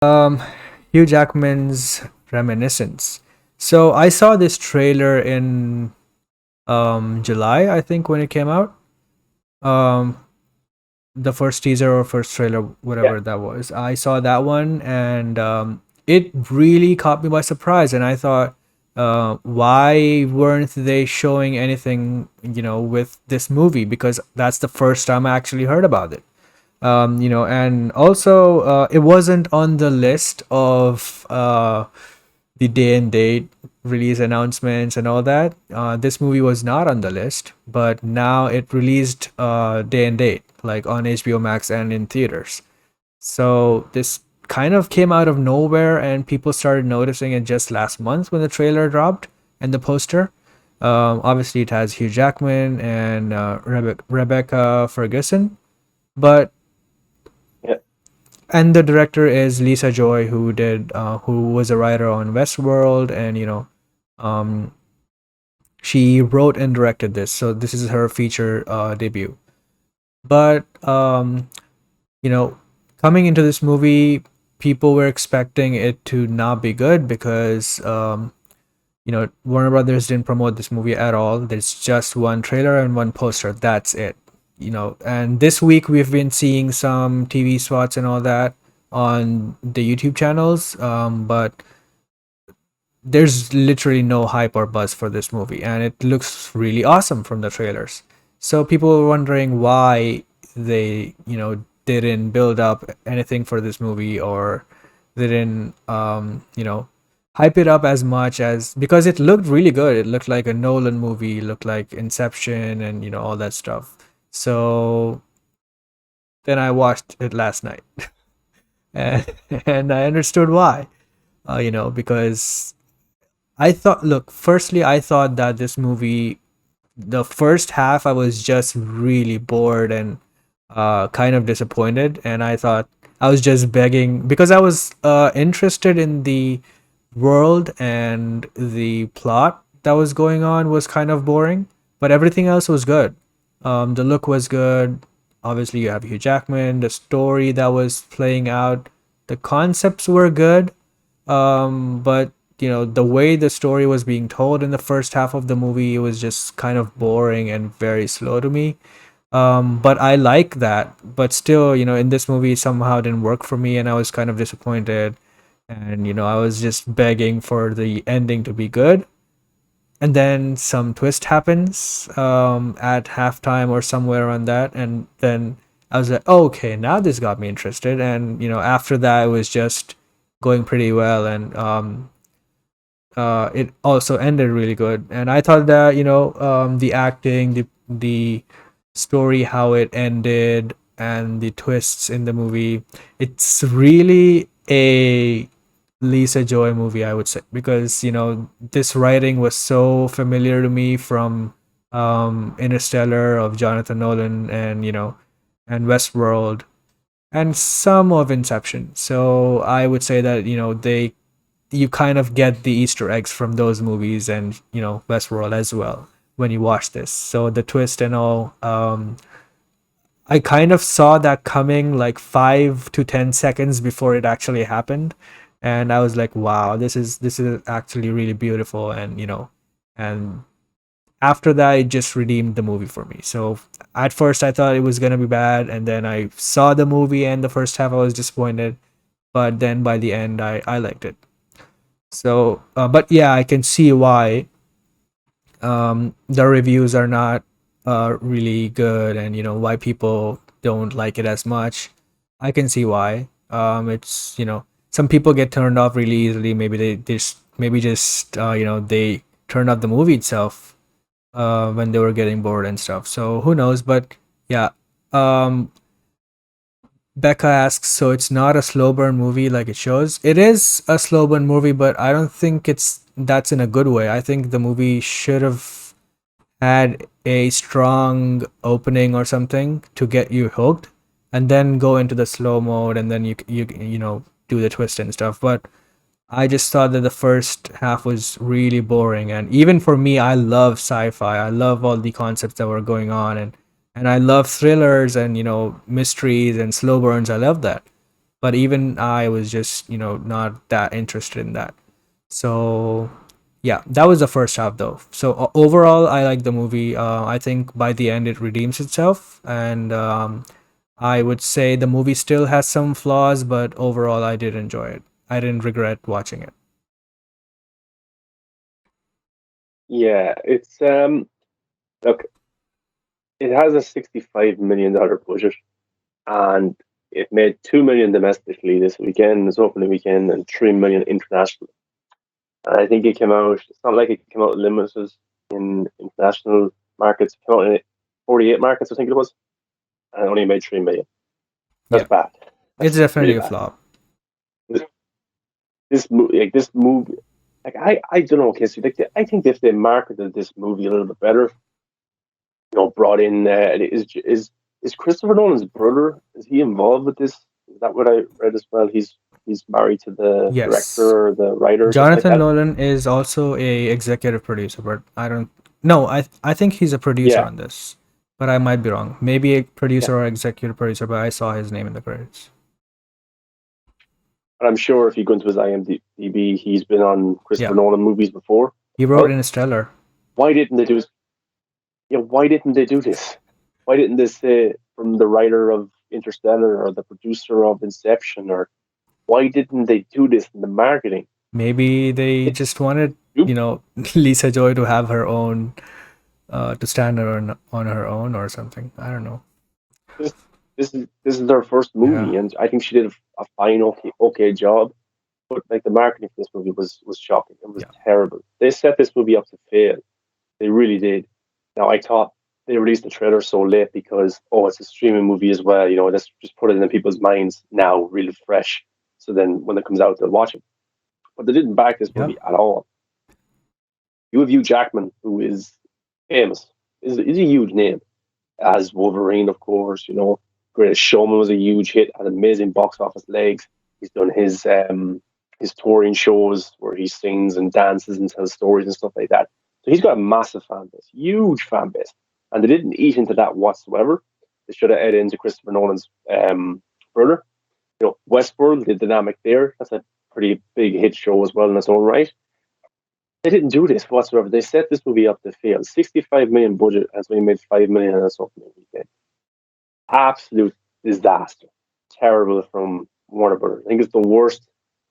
Um, Hugh Jackman's Reminiscence. So I saw this trailer in July, I think, when it came out. Um, the first teaser or first trailer, Yeah, whatever that was. I saw that one, and it really caught me by surprise. And I thought, why weren't they showing anything, with this movie? Because that's the first time I actually heard about it. And also it wasn't on the list of the day and date release announcements and all that. This movie was not on the list, but now it released day and date, like on HBO Max and in theaters. So this kind of came out of nowhere, and people started noticing it just last month when the trailer dropped and the poster. Obviously, it has Hugh Jackman and Rebecca Ferguson, but yeah, and the director is Lisa Joy, who was a writer on Westworld, and um, she wrote and directed this. So this is her feature debut. But you know, coming into this movie, people were expecting it to not be good because Warner Brothers didn't promote this movie at all. There's just one trailer and one poster. That's it. And this week we've been seeing some TV spots and all that on the YouTube channels, but there's literally no hype or buzz for this movie, and it looks really awesome from the trailers. So people were wondering why they, didn't build up anything for this movie, or they didn't, hype it up as much as, because it looked really good. It looked like a Nolan movie, looked like Inception, and all that stuff. So then I watched it last night, and, and I understood why. Because firstly, I thought that this movie, the first half, I was just really bored and kind of disappointed. And I thought I was just begging because I was interested in the world, and the plot that was going on was kind of boring, but everything else was good. The look was good. Obviously, you have Hugh Jackman, the story that was playing out, the concepts were good, but the way the story was being told in the first half of the movie, it was just kind of boring and very slow to me. But I like that. But still, in this movie, somehow it didn't work for me, and I was kind of disappointed. And I was just begging for the ending to be good. And then some twist happens at halftime or somewhere around that, and then I was like, oh, okay, now this got me interested. And after that, it was just going pretty well, and it also ended really good. And I thought that the acting, the story, how it ended, and the twists in the movie, it's really a Lisa Joy movie, I would say, because this writing was so familiar to me from Interstellar of Jonathan Nolan, and and Westworld, and some of Inception. So I would say that you kind of get the Easter eggs from those movies, and Westworld as well when you watch this. So the twist and all, I kind of saw that coming like 5 to 10 seconds before it actually happened, and I was like, wow, this is actually really beautiful. And and after that, it just redeemed the movie for me. So at first I thought it was gonna be bad, and then I saw the movie, and the first half I was disappointed, but then by the end I liked it. So, but yeah, I can see why the reviews are not really good, and why people don't like it as much. I can see why. It's some people get turned off really easily. Maybe they turned off the movie itself when they were getting bored and stuff. So who knows? But yeah, um, Becca asks, so it's not a slow burn movie like it shows. It is a slow burn movie, but I don't think that's in a good way. I think the movie should have had a strong opening or something to get you hooked, and then go into the slow mode, and then you do the twist and stuff. But I just thought that the first half was really boring, and even for me, I love sci-fi. I love all the concepts that were going on, and I love thrillers and mysteries and slow burns. I love that. but even I was just not that interested in that. So yeah, that was the first half though. So overall, I like the movie. I think by the end it redeems itself, and I would say the movie still has some flaws, but overall, I did enjoy it. I didn't regret watching it. Yeah, it's look, it has a $65 million budget, and it made 2 million domestically this weekend, this opening weekend, and 3 million internationally. And I think it came out. It's not like it came out limited in international markets. It came out in 48 markets, I think it was, and it only made 3 million. That's Yeah, bad. it's That's really definitely a bad. flop. This, this movie, like I don't know. Okay, so like I think if they marketed this movie a little bit better, brought in is Christopher Nolan's brother? Is he involved with this? Is that what I read as well? He's married to the Yes, director or the writer or something like Jonathan that. Nolan is also a executive producer, but I don't. No, I think he's a producer Yeah, on this, but I might be wrong. Maybe a yeah. producer or executive producer, but I saw his name in the credits. And I'm sure if you go into his IMDb, he's been on Yeah, Christopher Nolan movies before. he wrote Well, Interstellar. why didn't they do? Why didn't they do this? Why didn't they say from the writer of Interstellar or the producer of Inception, or why didn't they do this in the marketing? Maybe they It's just wanted, stupid. Lisa Joy to have her own, to stand on her own or something. I don't know. This, this is their first Yeah. movie, and I think she did a fine, okay job. But like the marketing for this movie was shocking. It was Yeah. terrible. They set this movie up to fail. They really did. Now I thought they released the trailer so late because it's a streaming movie as well. Let's just put it in people's minds now, really fresh. So then when it comes out, they'll watch it. But they didn't back this Yeah. movie at all. You have Hugh Jackman, who is famous, is a huge name as Wolverine, of course. Greatest Showman was a huge hit, had amazing box office legs. He's done his touring shows where he sings and dances and tells stories and stuff like that. So he's got a massive fan base, huge fan base, and they didn't eat into that whatsoever. They should have added into Christopher Nolan's brother. Westworld, the dynamic there. That's a pretty big hit show as well in its own right. They didn't do this whatsoever. They set this movie up to fail. 65 million budget has only made 5 million in its opening weekend. Absolute disaster. Terrible from Warner Brothers. I think it's the worst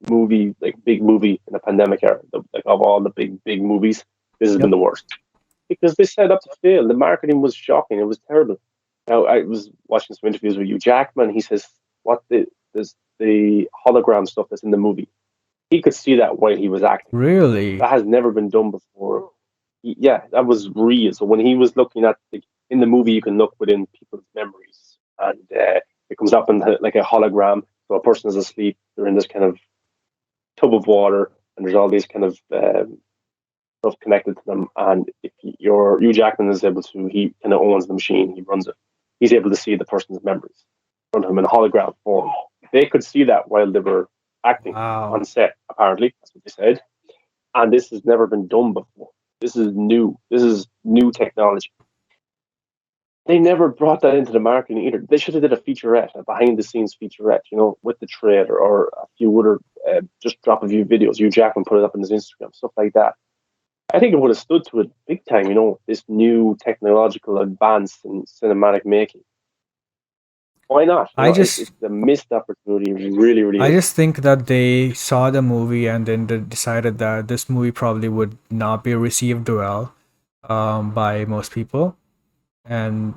movie, like big movie in the pandemic era. Like of all the big movies, this has been Yep. the worst because they set up to fail. The marketing was shocking. It was terrible. Now I was watching some interviews with Hugh Jackman. He says what the hologram stuff that's in the movie. He could see that while he was acting. Really? That has never been done before. Yeah, that was real. So when he was looking at in the movie, you can look within people's memories, and it comes up in like a hologram. So a person is asleep; they're in this kind of tub of water, and there's all these kind of stuff connected to them. And if your Hugh Jackman is able to, he kind of owns the machine. He runs it. He's able to see the person's memories in front of him in hologram form. They could see that while they were acting on Wow. set. Apparently, that's what they said. And this has never been done before. This is new. This is new technology. They never brought that into the marketing either. They should have did a featurette, a behind the scenes featurette, with the trailer or a few other, just drop a few videos. Hugh Jackman put it up on his Instagram, stuff like that. I think it would have stood to it big time, this new technological advance in cinematic making. Why not? I It's just a missed opportunity. It really, really I is. just think that they saw the movie and then they decided that this movie probably would not be received well, by most people, and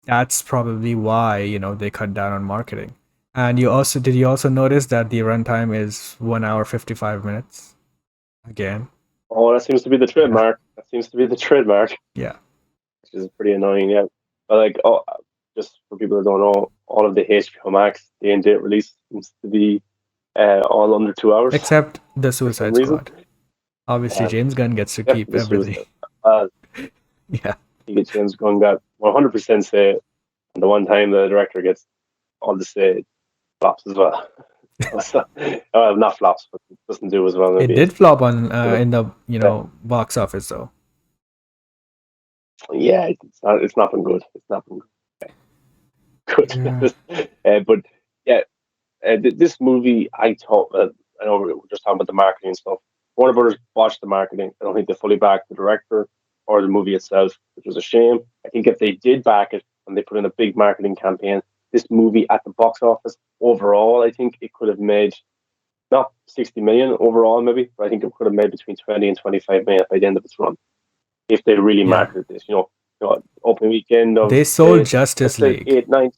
that's probably why they cut down on marketing. And you also notice that the runtime is 1 hour 55 minutes again? Oh, that seems to be the Yeah, trademark. That seems to be the trademark. yeah, Which is pretty annoying. Yeah, but like, just for people that don't know, all of the HBO Max day and date release seems to be all under 2 hours except the for some Suicide reason. Squad. Obviously, Um, James Gunn gets to except for keep the everything. Suicide. Uh, Yeah, he gets James Gunn got 100% say, and the one time the director gets all the say flops as well. So, not flops, but doesn't do as well. it Maybe did flop on could have. in the Uh, box office though. yeah, it's not. It's not been good. It's not been good. Yeah. But yeah, This movie, I thought, I know we were just talking about the marketing and stuff. Warner Brothers botched the marketing. I don't think they fully backed the director or the movie itself, which was a shame. I think if they did back it and they put in a big marketing campaign, this movie at the box office overall, I think it could have made not 60 million overall, maybe, but I think it could have made between 20 and 25 million by the end of its run if they really Yeah. marketed this. Opening weekend of They sold say, let's Justice say League. 8, 9,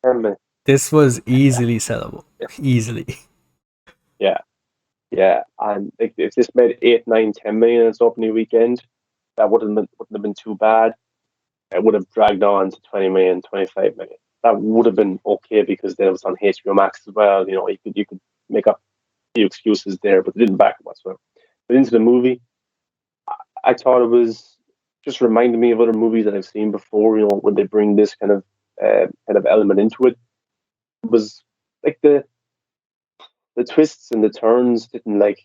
10 million. This was easily sellable. Easily. Yeah, yeah. And if this made 8, 9, 10 million in its opening weekend, that wouldn't have been too bad. It would have dragged on to 20 million, 25 million. That would have been okay because then it was on HBO Max as well. You could make up a few excuses there, but they didn't back it whatsoever. But into the movie, I thought it was just reminded me of other movies that I've seen before. When they bring this kind of element into it, it was like the twists and the turns didn't like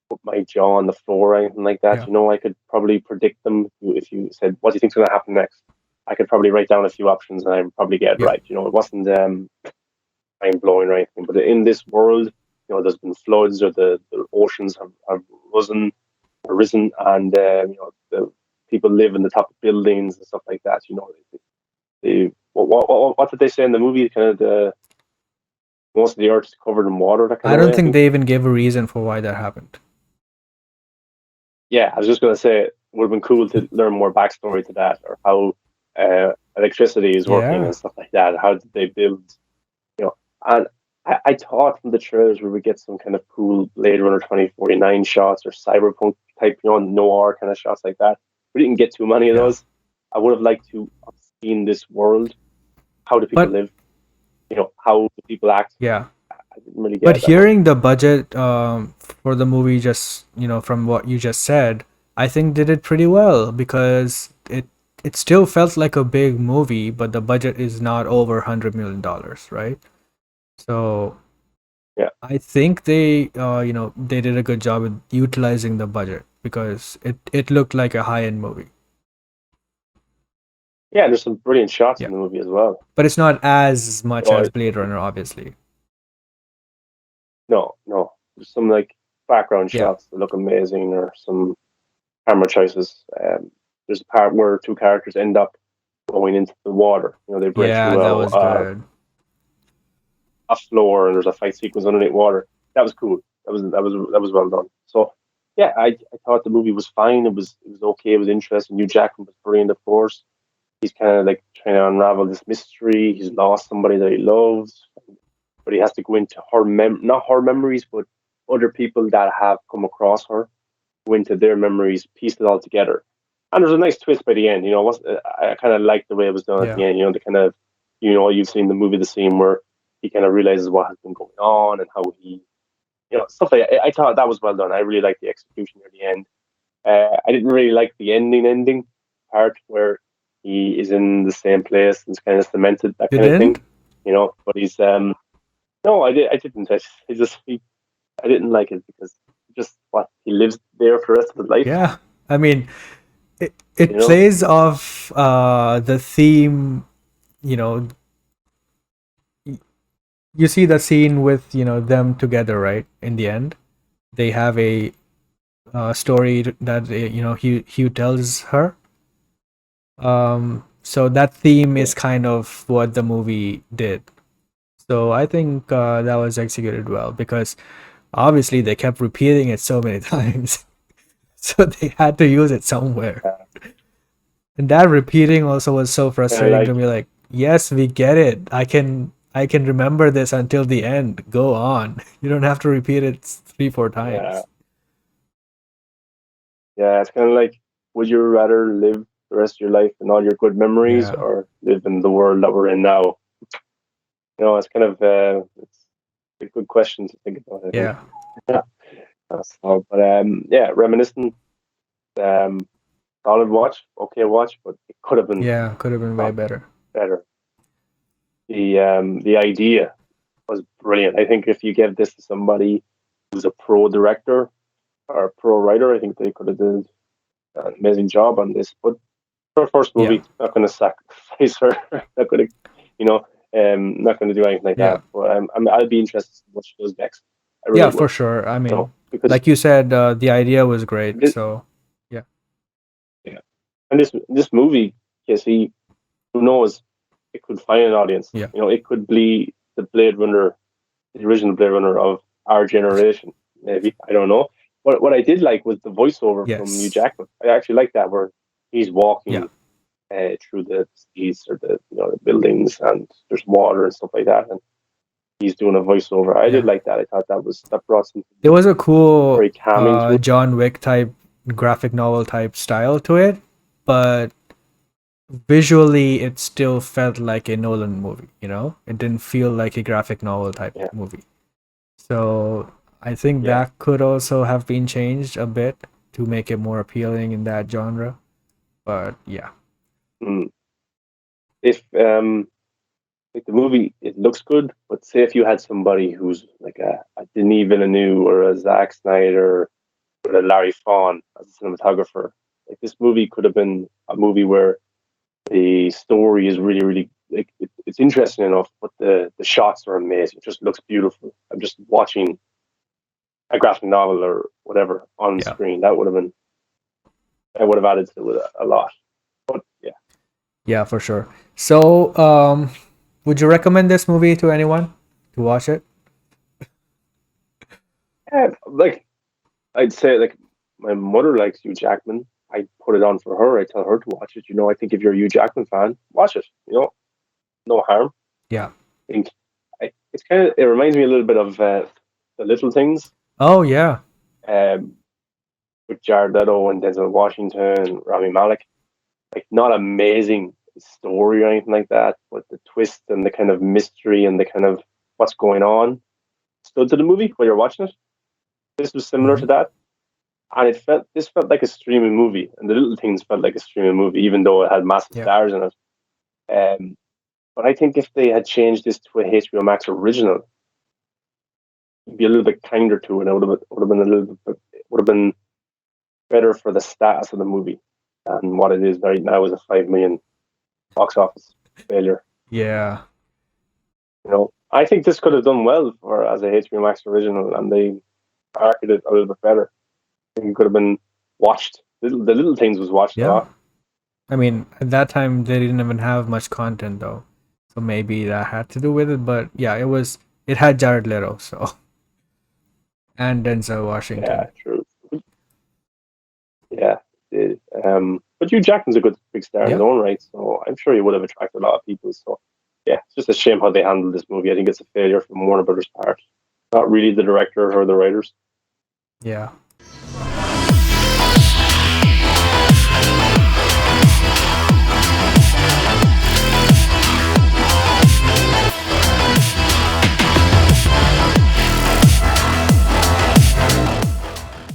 put my jaw on the floor or anything like that. Yeah. I could probably predict them if you said, "What do you think's going to happen next?" I could probably write down a few options and I'd probably get it Yeah. right. It wasn't mind blowing or anything. But in this world, there's been floods or the oceans have risen, and the people live in the top of buildings and stuff like that. What did they say in the movie? Kind of most of the earth is covered in water. That kind I of way, don't I think think. they even gave a reason for why that happened. Yeah, I was just going to say it would have been cool to learn more backstory to that, or how electricity is working Yeah. and stuff like that. How did they build? You know, and I thought from the trailers we would get some kind of cool Blade Runner 2049 shots or cyberpunk type, noir kind of shots like that. We didn't get too many of Yeah. those. I would have liked to have seen this world. How do people But live? How do people act? yeah. I didn't really But get that much. hearing the budget for the movie, just from what you just said, I think did it pretty well because it still felt like a big movie, but the budget is not over $100 million, right? So Yeah. I think they did a good job with utilizing the budget because it looked like a high end movie. Yeah, there's some brilliant shots Yeah, in the movie as well. but it's not as much No, as Blade Runner, obviously. no, no. There's some like background Yeah, shots that look amazing, or some camera choices. There's a part where two characters end up going into the water. They break yeah, through that was good. a floor, and there's a fight sequence underneath water. That was cool. That was well done. So yeah, I thought the movie was fine. It was okay. It was interesting. Hugh Jackman was brilliant, of course. He's kind of like trying to unravel this mystery. He's lost somebody that he loves, but he has to go into not her memories, but other people that have come across her, go into their memories, piece it all together. And there's a nice twist by the end. I kind of liked the way it was done at Yeah, the end. The kind of, you've seen the movie, the scene where he kind of realizes what has been going on and how he, stuff like that. I thought that was well done. I really liked the execution near the end. I didn't really like the ending part where he is in the same place and it's kind of cemented, that you kind of thing. didn't? But he's no, I didn't. I didn't like it because just what he lives there for the rest of his life. Yeah, I mean, it You it know, plays off the theme. You know, you see the scene with them together, right? In the end, they have a story that Hugh tells her. So that theme yeah, is kind of what the movie did. So I think that was executed well because obviously they kept repeating it so many times, so they had to use it somewhere. And that repeating also was so kind of frustrating to like, me. Like, yes, we get it. I can remember this until the end. Go on. You don't have to repeat it three, four yeah, times. yeah. It's kind of like, would you rather live the rest of your life in all your good memories, Yeah, or live in the world that we're in now? It's kind of it's a good question to think about, I think. yeah, Yeah. But yeah, Reminiscent, um, solid watch, okay watch, but it could have been yeah. Could have been a way lot better. better. The idea was brilliant. I think if you give this to somebody who's a pro director or a pro writer, I think they could have done an amazing job on this. But her first Yeah, movie, not going to sacrifice her. Not going to, you know. Not going to do anything like Yeah. that, but I'll be interested in what she does next. I Yeah, really for will. sure. I So mean, because like you said, the idea was great. this, So yeah, yeah, and this movie, Casey, who knows, it could find an audience. yeah, You know, it could be the Blade Runner, the original Blade Runner of our generation. Maybe I don't know. What I did like was the voiceover from Hugh yes, Jackman. I actually like that where he's yeah, walking through the streets or the buildings and there's water and stuff like that, and he's doing a voiceover. I did yeah. like that. I thought that brought something There was a cool very calming to it. John Wick type graphic novel type style to it, but visually it still felt like a Nolan movie, you know? It didn't feel like a graphic novel type Yeah, movie. So I think yeah. that could also have been changed a bit to make it more appealing in that genre. But yeah. Mm. If like the movie, it looks good, but say if you had somebody who's like a Denis Villeneuve or a Zack Snyder or a Larry Fawn as a cinematographer, like this movie could have been a movie where the story is really, really like it's interesting enough, but the shots are amazing. It just looks beautiful. I'm just watching a graphic novel or whatever on Yeah. screen. That would have added to it a lot. But yeah, Yeah, for sure. So, would you recommend this movie to anyone to watch it? yeah, like I'd say, like my mother likes Hugh Jackman. I put it on for her. I tell her to watch it. You know, I think if you're a Hugh Jackman fan, watch it. You know, no harm. Yeah. I think it's kind of it reminds me a little bit of the Little Things Oh, yeah. um, with Jared Leto and Denzel Washington and Rami Malek. Like not amazing story or anything like that, but the twist and the kind of mystery and the kind of what's going on stood to the movie while you're watching it. This was similar to Mhm. that, and this felt like a streaming movie, and the Little Things felt like a streaming movie, even though it had massive Yeah. stars in it. But I think if they had changed this to a HBO Max original, it'd be a little bit kinder to it. It would have been a little bit would have been better for the status of the movie than what it is right now is a 5 million box office failure. Yeah. You know, I think this could have done well for as a HBO Max original, and they marketed it a little bit better. I think it could have been watched. The Little Things was watched a Yeah. lot. I mean, at that time they didn't even have much content though. So maybe that had to do with it, but yeah, it had Jared Leto, so and Denzel Yeah, Washington. true. Yeah, but Hugh Jackman's a good big star in his Yeah. own right, so I'm sure he would have attracted a lot of people. So yeah, it's just a shame how they handled this movie. I think it's a failure from Warner Brothers' part, not really the director or the writers. Yeah.